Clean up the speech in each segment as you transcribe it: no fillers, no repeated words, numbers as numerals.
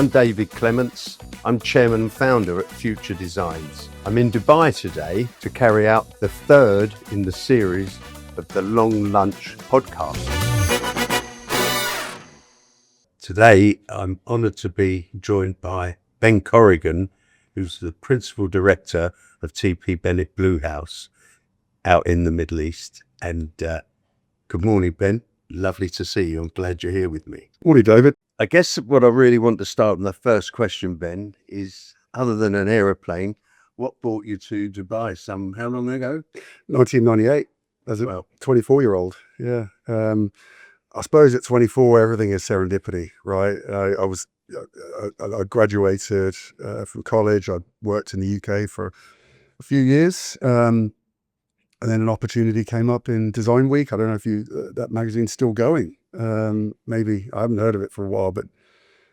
I'm David Clements. I'm chairman and founder at Future Designs. I'm in Dubai today to carry out the third in the series of the Long Lunch podcast. Today, I'm honoured to be joined by Ben Corrigan, who's the Principal Director of TP Bennett Bluehaus out in the Middle East. And good morning, Ben. Lovely to see you. I'm glad you're here with me. Morning, David. I guess what I really want to start with the first question, Ben, is other than an aeroplane, what brought you to Dubai how long ago? 1998, as a 24-year-old. Yeah. I suppose at 24, everything is serendipity, right? I graduated from college. I worked in the UK for a few years. And then an opportunity came up in Design Week. I don't know if that magazine's still going. Maybe I haven't heard of it for a while, but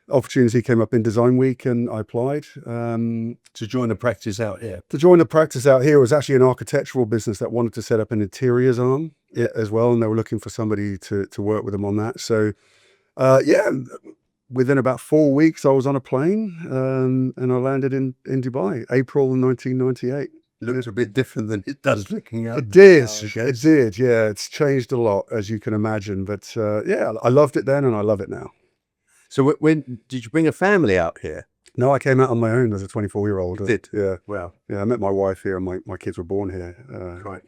opportunity came up in Design Week and I applied. To join a practice out here? To join a practice out here was actually an architectural business that wanted to set up an interiors arm as well. And they were looking for somebody to work with them on that. So, within about 4 weeks, I was on a plane and I landed in Dubai, April 1998. Looks a bit different than it does looking out. It did. Yeah, it's changed a lot, as you can imagine. But I loved it then and I love it now. So when did you bring a family out here? No, I came out on my own as a 24-year-old. Did? Yeah. Wow. Yeah, I met my wife here and my kids were born here. Right.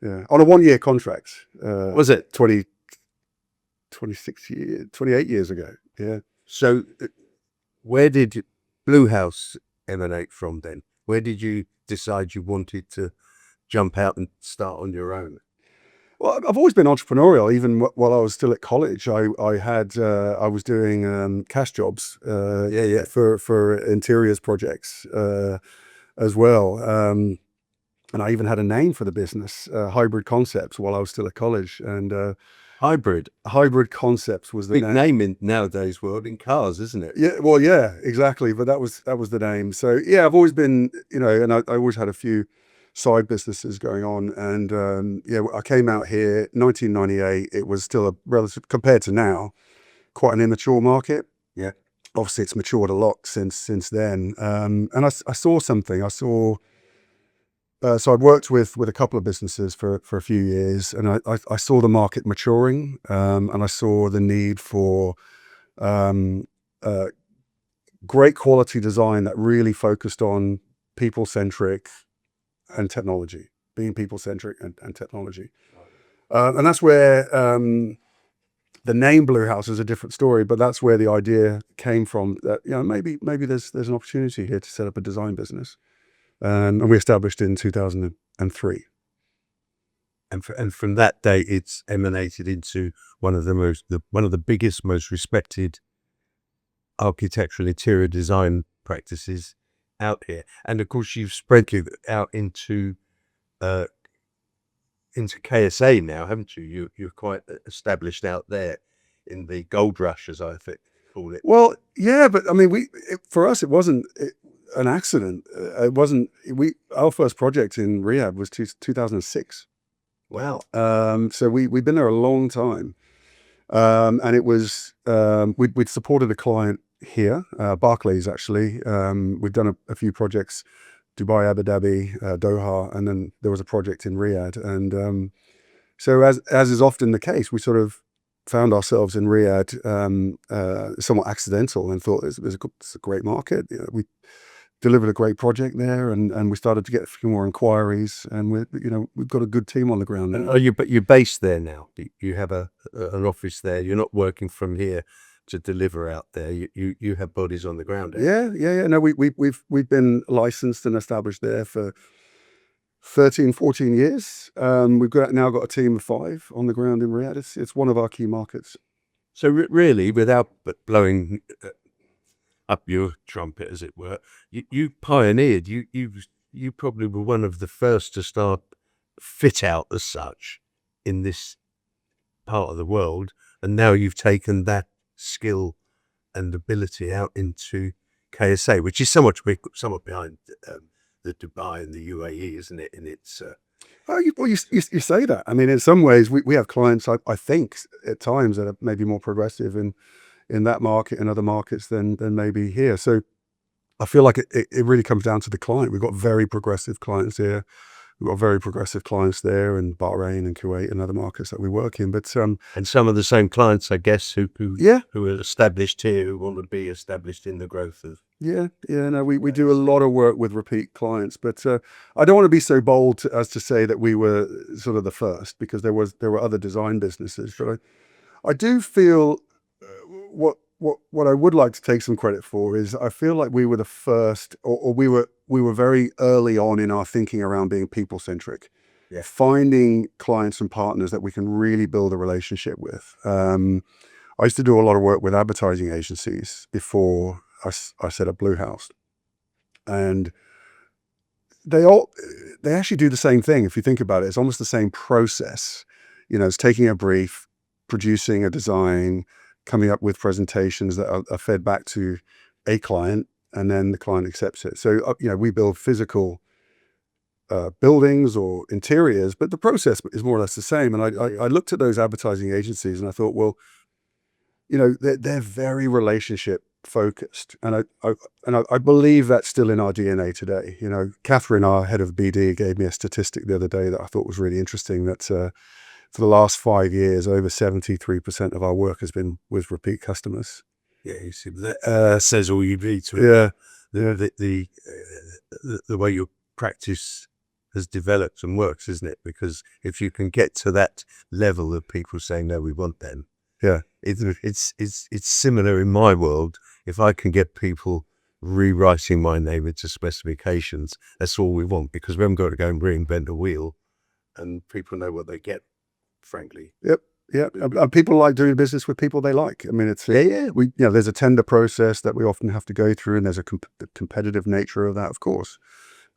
Yeah. On a 1-year contract. Was it? 28 years ago. Yeah. So where did Bluehaus emanate from then? Where did you decide you wanted to jump out and start on your own? Well, I've always been entrepreneurial. Even while I was still at college, I was doing cash jobs for interiors projects as well. And I even had a name for the business, Hybrid Concepts, while I was still at college. And Hybrid Concepts was the big name in nowadays world in cars, isn't it? Yeah, well, yeah, exactly. But that was the name. So yeah, I've always been, and I always had a few side businesses going on. And I came out here 1998. It was still a relative, compared to now, quite an immature market. Yeah, obviously it's matured a lot since then. And I saw something. So I'd worked with a couple of businesses for a few years, and I saw the market maturing, and I saw the need for great quality design that really focused on people-centric and technology, being people-centric and technology. And that's where the name Bluehaus is a different story, but that's where the idea came from, that maybe there's an opportunity here to set up a design business. And we established in 2003. And from that day, it's emanated into one of the biggest, most respected architectural interior design practices out here. And of course, you've spread it out into KSA now, haven't you? You're quite established out there in the gold rush, as I call it. Well, yeah, but I mean, for us, it wasn't an accident. It wasn't. Our first project in Riyadh was 2006. Wow. So we'd been there a long time, and it was we'd supported a client here, Barclays actually. We've done a few projects, Dubai, Abu Dhabi, Doha, and then there was a project in Riyadh. And so as is often the case, we sort of found ourselves in Riyadh, somewhat accidental, and thought it's a great market. We delivered a great project there, and we started to get a few more inquiries, and we've got a good team on the ground now. But you're based there now. You have an office there. You're not working from here to deliver out there. You have bodies on the ground there. Yeah. No, we've been licensed and established there for 13, 14 years. We've now got a team of 5 on the ground in Riyadh. It's one of our key markets. So really, without blowing up your trumpet, as it were, you pioneered. You probably were one of the first to start fit out as such in this part of the world, and now you've taken that skill and ability out into KSA, which is somewhat behind the Dubai and the UAE, isn't it? In its you say that. I mean, in some ways, we have clients, I think, at times that are maybe more progressive in in that market and other markets than maybe here. So I feel like it really comes down to the client. We've got very progressive clients here. We've got very progressive clients there in Bahrain and Kuwait and other markets that we work in. But And some of the same clients, I guess, who yeah, are established here, who want to be established in the growth of. yeah. No, we do a lot of work with repeat clients, but I don't want to be so bold as to say that we were sort of the first, because there were other design businesses. But I do feel what I would like to take some credit for is I feel like we were the first, or we were very early on in our thinking around being people centric. Yeah. Finding clients and partners that we can really build a relationship with. I used to do a lot of work with advertising agencies before I set up Bluehaus, and they actually do the same thing. If you think about it, it's almost the same process. It's taking a brief, producing a design, coming up with presentations that are fed back to a client, and then the client accepts it. So, we build physical buildings or interiors, but the process is more or less the same. And I looked at those advertising agencies and I thought, well, they're very relationship focused. And I believe that's still in our DNA today. Catherine, our head of BD, gave me a statistic the other day that I thought was really interesting, that for the last 5 years, over 73% of our work has been with repeat customers. Yeah, you see, that says all you need to. Yeah. The way your practice has developed and works, isn't it? Because if you can get to that level of people saying, no, we want them. Yeah. It's similar in my world. If I can get people rewriting my name into specifications, that's all we want, because we haven't got to go and reinvent a wheel, and people know what they get, frankly. Yep. Yeah. And people like doing business with people they like. I mean, there's a tender process that we often have to go through, and there's a competitive nature of that, of course.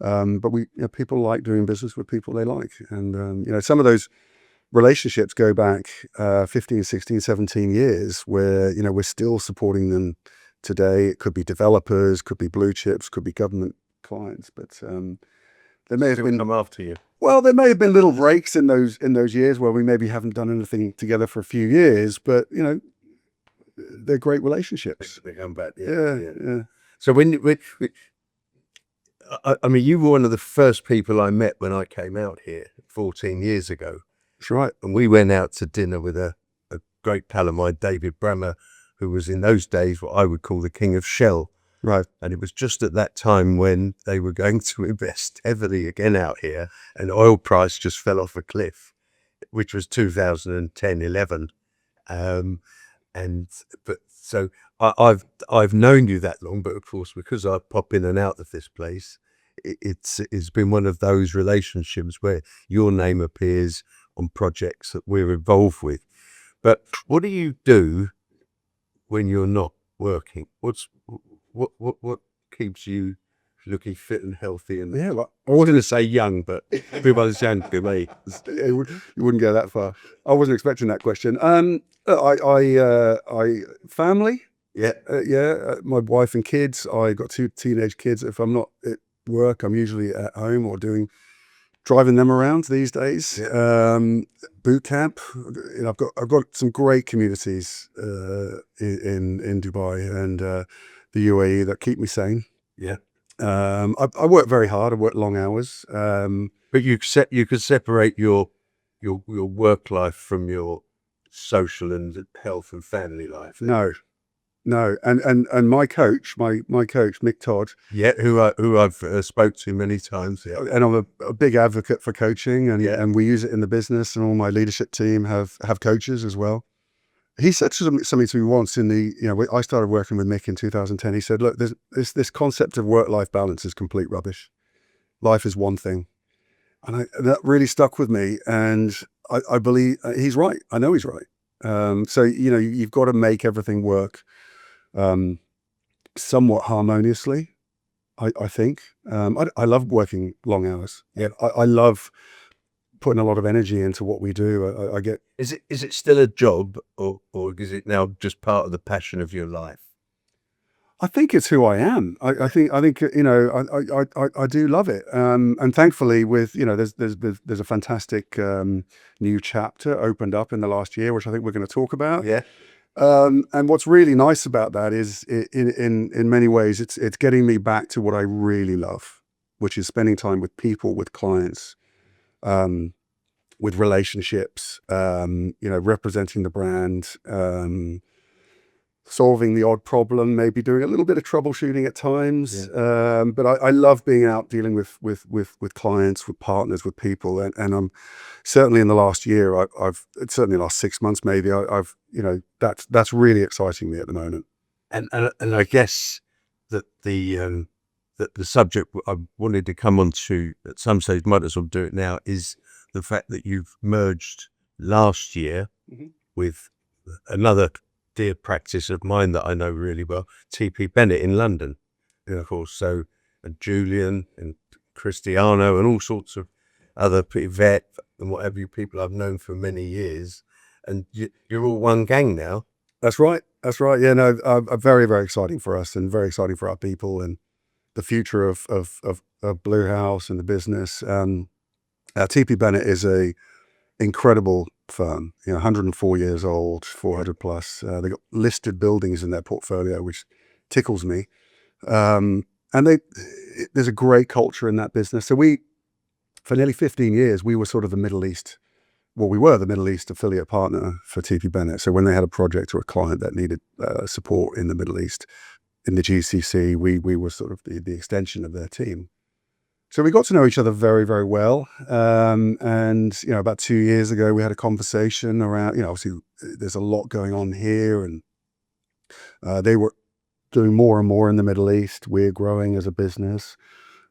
But people like doing business with people they like. And, some of those relationships go back 15, 16, 17 years where, we're still supporting them today. It could be developers, could be blue chips, could be government clients, but there may have been come after you. Well, there may have been little breaks in those years where we maybe haven't done anything together for a few years, but they're great relationships. They come back. Yeah. So I mean, you were one of the first people I met when I came out here 14 years ago. That's right. And we went out to dinner with a great pal of mine, David Brammer, who was in those days what I would call the king of Shell. Right. And it was just at that time when they were going to invest heavily again out here, and oil price just fell off a cliff, which was 2010, 11. So I've known you that long, but of course, because I pop in and out of this place, it's been one of those relationships where your name appears on projects that we're involved with. But what do you do when you're not working? What keeps you looking fit and healthy? And Yeah, I wasn't going to say young, but everybody's young to me. you wouldn't go that far. I wasn't expecting that question. Family. Yeah. My wife and kids. I got 2 teenage kids. If I'm not at work, I'm usually at home or driving them around these days. Yeah. Boot camp. I've got some great communities in Dubai and the UAE that keep me sane. Yeah. I work very hard. I work long hours. But you could separate your work life from your social and health and family life. No. And my coach, Mick Todd. Yeah, who I've spoke to many times. Yeah. And I'm a big advocate for coaching, and we use it in the business, and all my leadership team have coaches as well. He said something to me once I started working with Mick in 2010. He said, look, this concept of work-life balance is complete rubbish. Life is one thing. And that really stuck with me. And I believe he's right. I know he's right. So, you've got to make everything work somewhat harmoniously, I think. I love working long hours. Yeah. I love putting a lot of energy into what we do. I get. Is it still a job, or is it now just part of the passion of your life? I think it's who I am. I think I do love it. And thankfully, with there's a fantastic new chapter opened up in the last year, which I think we're going to talk about. Yeah. And what's really nice about that is, in many ways, it's getting me back to what I really love, which is spending time with people, with clients, with relationships, representing the brand, solving the odd problem, maybe doing a little bit of troubleshooting at times. But I love being out dealing with clients, with partners, with people. And I'm certainly in the last year, I've certainly the last 6 months, maybe I've, that's really exciting me at the moment. And I guess that the subject I wanted to come on to at some stage, might as well do it now, is the fact that you've merged last year with another dear practice of mine that I know really well, TP Bennett in London. Of course, so and Julian and Cristiano and all sorts of other vet and whatever you people I've known for many years, and you're all one gang now. That's right. That's right. Yeah, no, very, very exciting for us and very exciting for our people and the future of Bluehaus and the business. TP Bennett is a incredible firm, 104 years old, 400 plus. They got listed buildings in their portfolio, which tickles me. And there's a great culture in that business. So for nearly 15 years, we were sort of the Middle East. Well, we were the Middle East affiliate partner for TP Bennett. So when they had a project or a client that needed support in the Middle East, in the GCC, we were sort of the extension of their team. So we got to know each other very, very well. And, about 2 years ago, we had a conversation around, obviously there's a lot going on here, and they were doing more and more in the Middle East. We're growing as a business.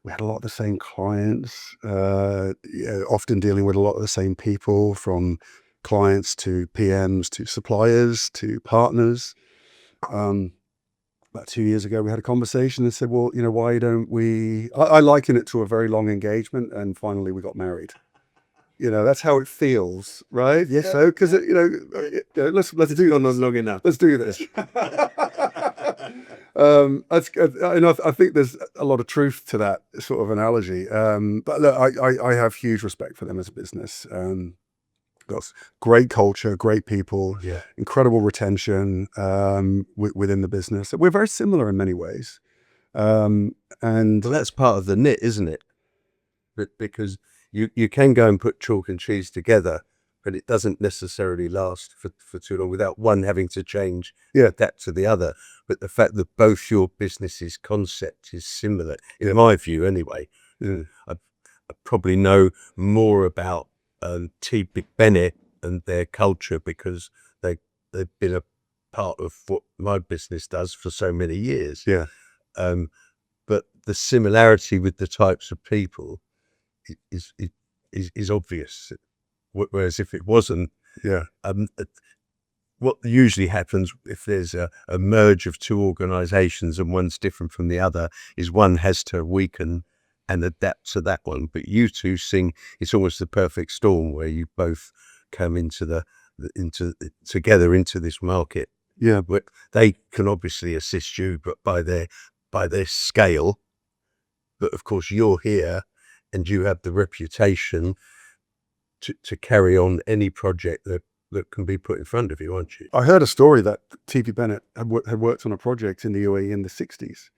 We had a lot of the same clients, often dealing with a lot of the same people, from clients to PMs to suppliers to partners. About 2 years ago, we had a conversation and said, well, why don't we, I liken it to a very long engagement, and finally we got married. That's how it feels, right? Yes. So, because, let's do Not long enough. Let's do this. I think there's a lot of truth to that sort of analogy. But look, I have huge respect for them as a business. Got great culture, great people, incredible retention within the business. We're very similar in many ways. And well, that's part of the knit, isn't it? Because you can go and put chalk and cheese together, but it doesn't necessarily last for too long without one having to change, adapt to the other. But the fact that both your businesses' concept is similar, in my view anyway, I probably know more about TP Bennett and their culture because they've been a part of what my business does for so many years. But the similarity with the types of people is obvious. Whereas if it wasn't, what usually happens if there's a merge of two organizations and one's different from the other is one has to weaken and adapt to that one. But you two sing, it's almost the perfect storm where you both come together into this market. But they can obviously assist you, but by their scale. But of course you're here and you have the reputation to carry on any project that can be put in front of you, aren't you? I heard a story that TP Bennett had worked on a project in the UAE in the 60s.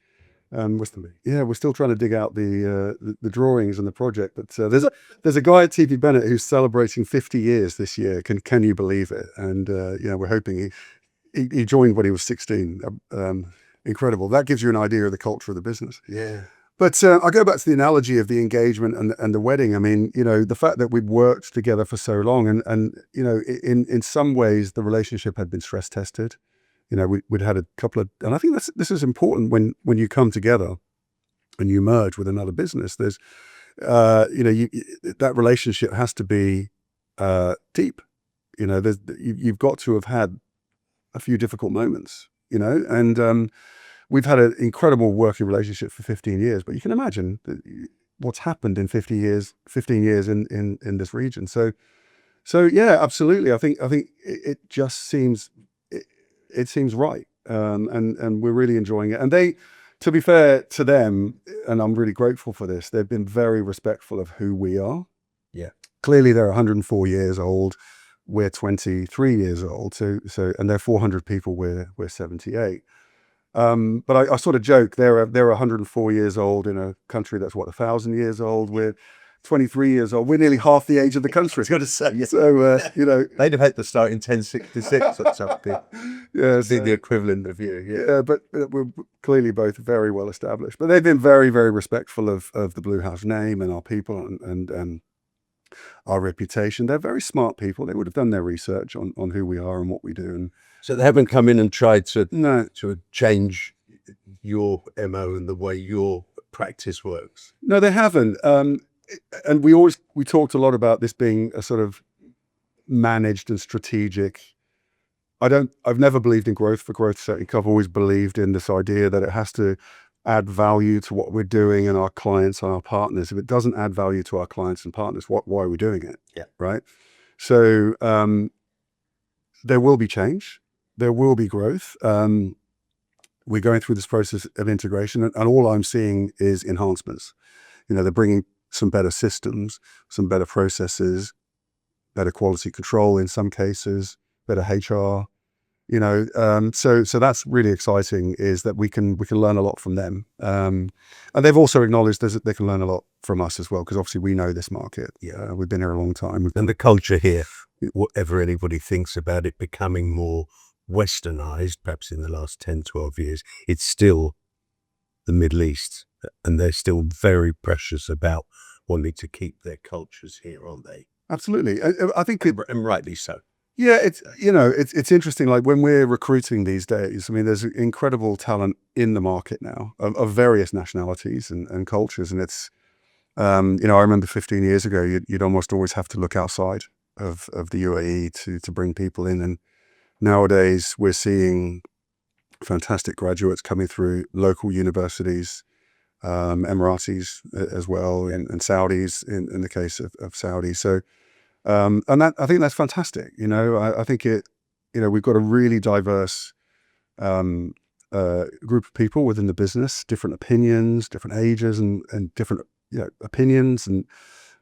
We're still trying to dig out the drawings and the project, but there's a guy at TP Bennett who's celebrating 50 years this year. Can you believe it? And we're hoping he joined when he was 16. Incredible. That gives you an idea of the culture of the business. But I go back to the analogy of the engagement and the wedding. I mean, the fact that we'd worked together for so long, and in some ways the relationship had been stress tested. We'd had a couple of, and I think this is important when you come together and you merge with another business. There's, that relationship has to be deep. You've got to have had a few difficult moments. And we've had an incredible working relationship for 15 years. But you can imagine what's happened in 15 years in this region. So yeah, absolutely. I think it just seems. It seems right, and we're really enjoying it. And they, to be fair to them, and I'm really grateful for this, they've been very respectful of who we are. Clearly they're 104 years old. we're 23 years old. So and they're 400 people. We're 78. But I sort of joke they're 104 years old in a country that's 1,000 years old. We're 23 years old. We're nearly half the age of the country. I was going to say, yeah. So They'd have had to start in 1066 or something. Yeah, Be the equivalent of you. Yeah, but we're clearly both very well established. But they've been very, very respectful of the Bluehaus name and our people and our reputation. They're very smart people. They would have done their research on who we are and what we do. And so they haven't come in and tried to no, change your MO and the way your practice works. no, they haven't. And we talked a lot about this being a sort of managed and strategic. I've never believed in growth for growth's sake. I've always believed in this idea that it has to add value to what we're doing and our clients and our partners. If it doesn't add value to our clients and partners, why are we doing it? Yeah. Right. So there will be change. There will be growth. We're going through this process of integration, and all I'm seeing is enhancements. They're bringing some better systems, some better processes, better quality control in some cases, better HR. So that's really exciting, is that we can learn a lot from them. And they've also acknowledged that they can learn a lot from us as well, because obviously we know this market. Yeah. We've been here a long time. And the culture here, whatever anybody thinks about it becoming more westernized, perhaps in the last 10, 12 years, it's still the Middle East. And they're still very precious about wanting to keep their cultures here, aren't they? Absolutely. I think And rightly so. Yeah, it's interesting. Like when we're recruiting these days, I mean, there's incredible talent in the market now of various nationalities and cultures. And it's, I remember 15 years ago, you'd almost always have to look outside of the UAE to bring people in. And nowadays we're seeing fantastic graduates coming through local universities, Emiratis as well, and Saudis in the case of Saudi. So, and that, I think that's fantastic. I think we've got a really diverse group of people within the business, different opinions, different ages, and different opinions. And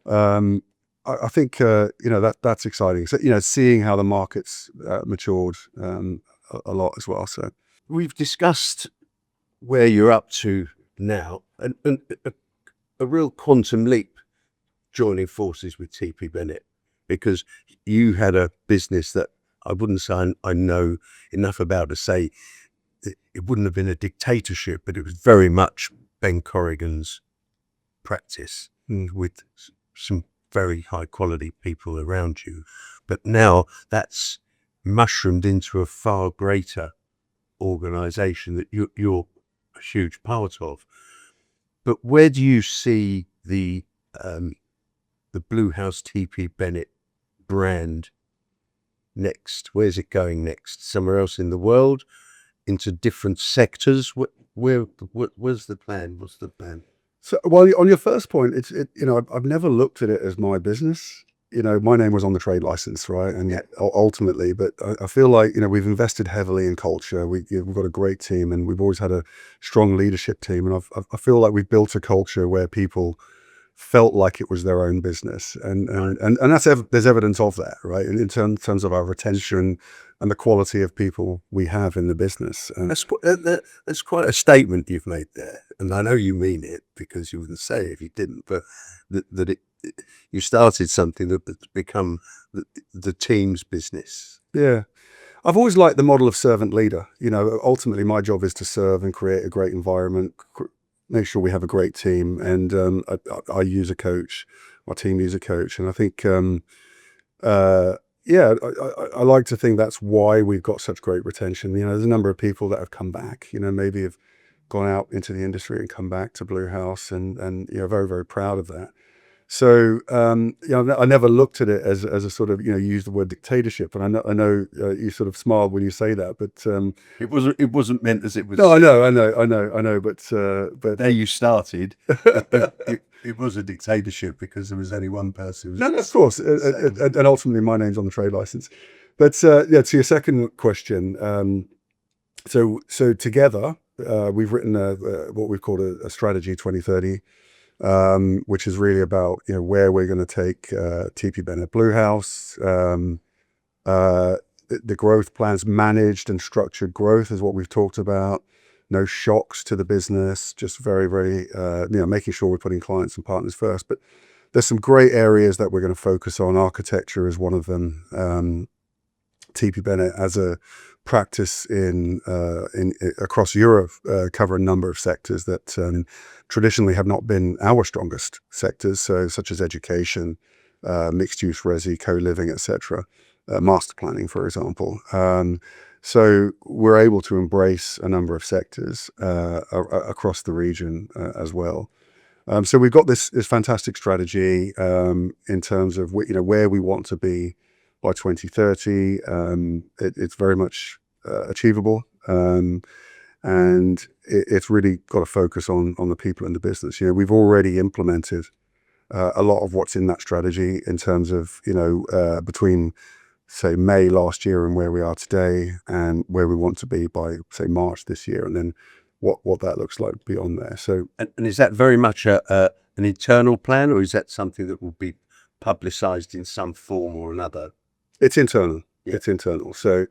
I think that's exciting. So seeing how the market's matured a lot as well. So we've discussed where you're up to now, and a real quantum leap joining forces with TP Bennett, because you had a business that I wouldn't say I know enough about to say it wouldn't have been a dictatorship, but it was very much Ben Corrigan's practice with some very high quality people around you. But now that's mushroomed into a far greater organization that you're a huge part of. But where do you see the Bluehaus TP Bennett brand next? Where's it going next? Somewhere else in the world? Into different sectors? Where's the plan? What's the plan? So, well, on your first point, I've never looked at it as my business. My name was on the trade license, right? And yet, ultimately, but I feel like, we've invested heavily in culture. We've got a great team, and we've always had a strong leadership team. And I feel like we've built a culture where people felt like it was their own business. And there's evidence of that, right? In terms of our retention and the quality of people we have in the business. And that's quite a statement you've made there. And I know you mean it, because you wouldn't say it if you didn't, but you started something that's become the team's business. Yeah. I've always liked the model of servant leader. Ultimately my job is to serve and create a great environment, make sure we have a great team. And I use a coach, my team use a coach. And I think, I like to think that's why we've got such great retention. There's a number of people that have come back, maybe have gone out into the industry and come back to Bluehaus, and very, very proud of that. So, I never looked at it as a sort of, use the word dictatorship. And I know you sort of smiled when you say that, but it wasn't meant as it was. No, I know. But there you started. It was a dictatorship because there was only one person. No, of course. And ultimately my name's on the trade license. But to your second question, so together we've written what we've called a strategy 2030. Which is really about where we're going to take TP Bennett Bluehaus, The growth plans, managed and structured growth is what we've talked about. No shocks to the business, just very, very, making sure we're putting clients and partners first. But there's some great areas that we're going to focus on. Architecture is one of them. TP Bennett as a practice in across Europe cover a number of sectors that traditionally have not been our strongest sectors, so such as education, mixed use resi, co-living, etc., master planning, for example. So we're able to embrace a number of sectors across the region as well. So we've got this fantastic strategy in terms of where we want to be by 2030. It's very much achievable, and it's really got to focus on the people in the business. We've already implemented a lot of what's in that strategy in terms of between say May last year and where we are today, and where we want to be by say March this year, and then what that looks like beyond there. So, and is that very much an internal plan, or is that something that will be publicized in some form or another? It's internal. Yeah. It's internal. So,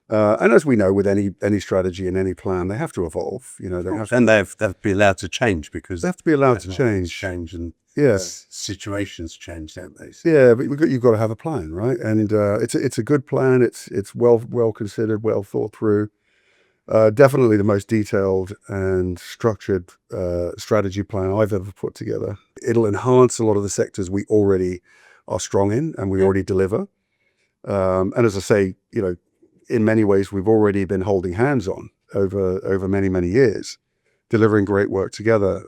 and as we know, with any strategy and any plan, they have to evolve. They have to, and they have to be allowed to change, because they have to be allowed to change, and Yeah, situations change, don't they? So, yeah. But you've got to have a plan, right? And it's a good plan. It's well considered, well thought through. Definitely the most detailed and structured strategy plan I've ever put together. It'll enhance a lot of the sectors we already are strong in and we already deliver. And as I say, in many ways, we've already been holding hands on over many, many years, delivering great work together.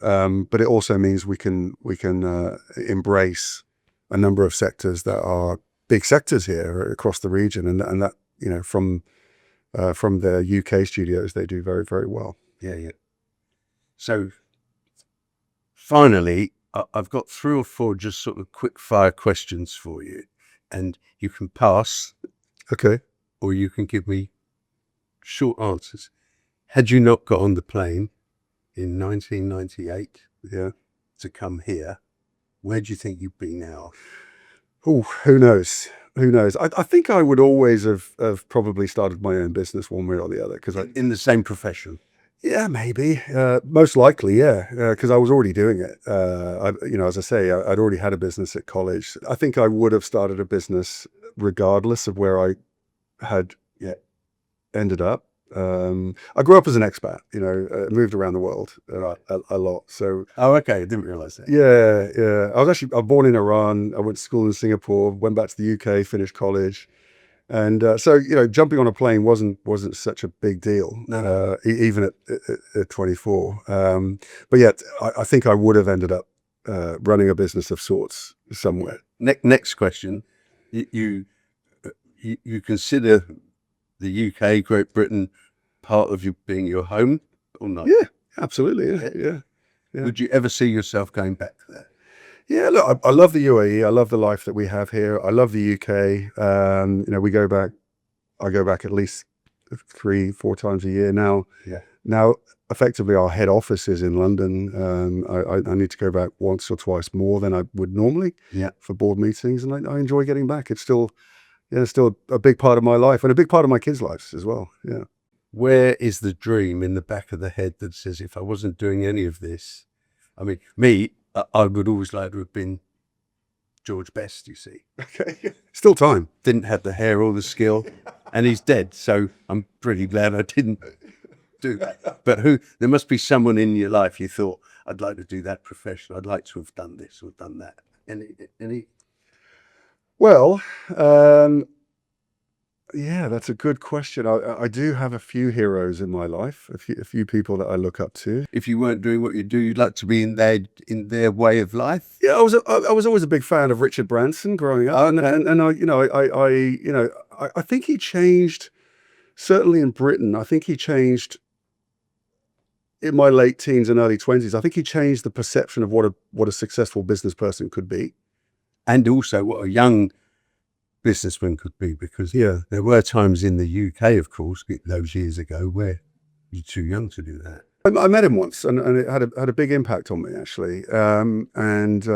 But it also means we can embrace a number of sectors that are big sectors here across the region, and that from the UK studios, they do very, very well. yeah. So finally, I've got 3 or 4 just sort of quick fire questions for you, and you can pass. Okay. Or you can give me short answers. Had you not got on the plane in 1998 to come here, where do you think you'd be now? Oh, who knows? Who knows? I think I would always have probably started my own business one way or the other. In the same profession? Yeah, maybe. Most likely, yeah, because I was already doing it. As I say, I'd already had a business at college. I think I would have started a business regardless of where I had ended up. I grew up as an expat, moved around the world a lot. So, okay, I didn't realize that. Yeah. I was born in Iran. I went to school in Singapore, went back to the UK, finished college, and so jumping on a plane wasn't such a big deal. No. Even at 24. But yet, I think I would have ended up running a business of sorts somewhere. Next question. You consider the UK, Great Britain, part of you being your home or not? Yeah, absolutely. Yeah. Would you ever see yourself going back there? Yeah, look, I love the UAE. I love the life that we have here. I love the UK. We go back. I go back at least 3-4 times a year now. Yeah. Now, effectively, our head office is in London. I need to go back once or twice more than I would normally. Yeah. For board meetings, and I enjoy getting back. It's still a big part of my life and a big part of my kids' lives as well. Yeah. Where is the dream in the back of the head that says, if I wasn't doing any of this, I mean, I would always like to have been George Best, you see. Okay. Still time. Didn't have the hair or the skill, and he's dead. So I'm pretty glad I didn't do that. But there must be someone in your life you thought, I'd like to do that profession. I'd like to have done this or done that. Any? Well, yeah, that's a good question. I do have a few heroes in my life, a few people that I look up to. If you weren't doing what you do, you'd like to be in their way of life. Yeah, I was always a big fan of Richard Branson growing up, and I think he changed. Certainly in Britain, I think he changed. In my late teens and early 20s, I think he changed the perception of what a successful business person could be. And also what a young businessman could be, because there were times in the UK, of course, those years ago, where you're too young to do that. I met him once, and it had a big impact on me, actually. And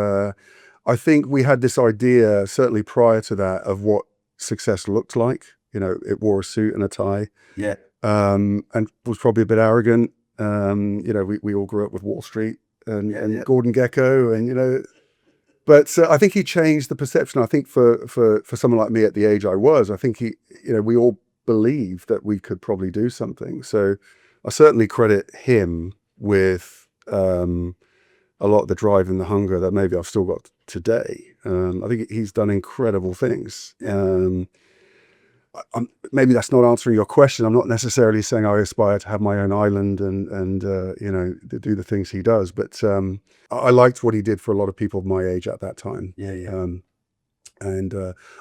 I think we had this idea, certainly prior to that, of what success looked like. You know, it wore a suit and a tie, Yeah. and was probably a bit arrogant. You know, we all grew up with Wall Street and Gordon Gekko, and, you know, but I think he changed the perception. I think for someone like me at the age I was, I think you know, we all believed that we could probably do something. So I certainly credit him with a lot of the drive and the hunger that maybe I've still got today. I think he's done incredible things. Maybe that's not answering your question. I'm not necessarily saying I aspire to have my own island and you know, to do the things he does, but I liked what he did for a lot of people of my age at that time. And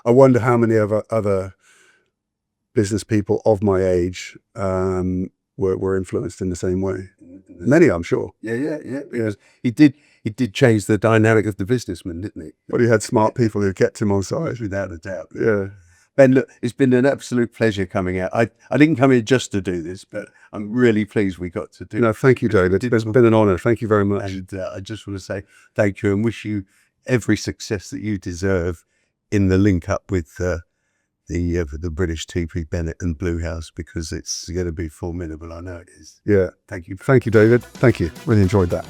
I wonder how many other business people of my age were influenced in the same way. Many, I'm sure. Because he did change the dynamic of the businessman, didn't he? But he had smart people who kept him on side. Without a doubt. Yeah. Ben, look, it's been an absolute pleasure coming out. I didn't come here just to do this, but I'm really pleased we got to do it. No, thank you, David. It's been an honor. Thank you very much. And I just want to say thank you and wish you every success that you deserve in the link up with the British TP Bennett and Bluehaus, because it's going to be formidable. I know it is. Yeah. Thank you. Thank you, David. Thank you. Really enjoyed that.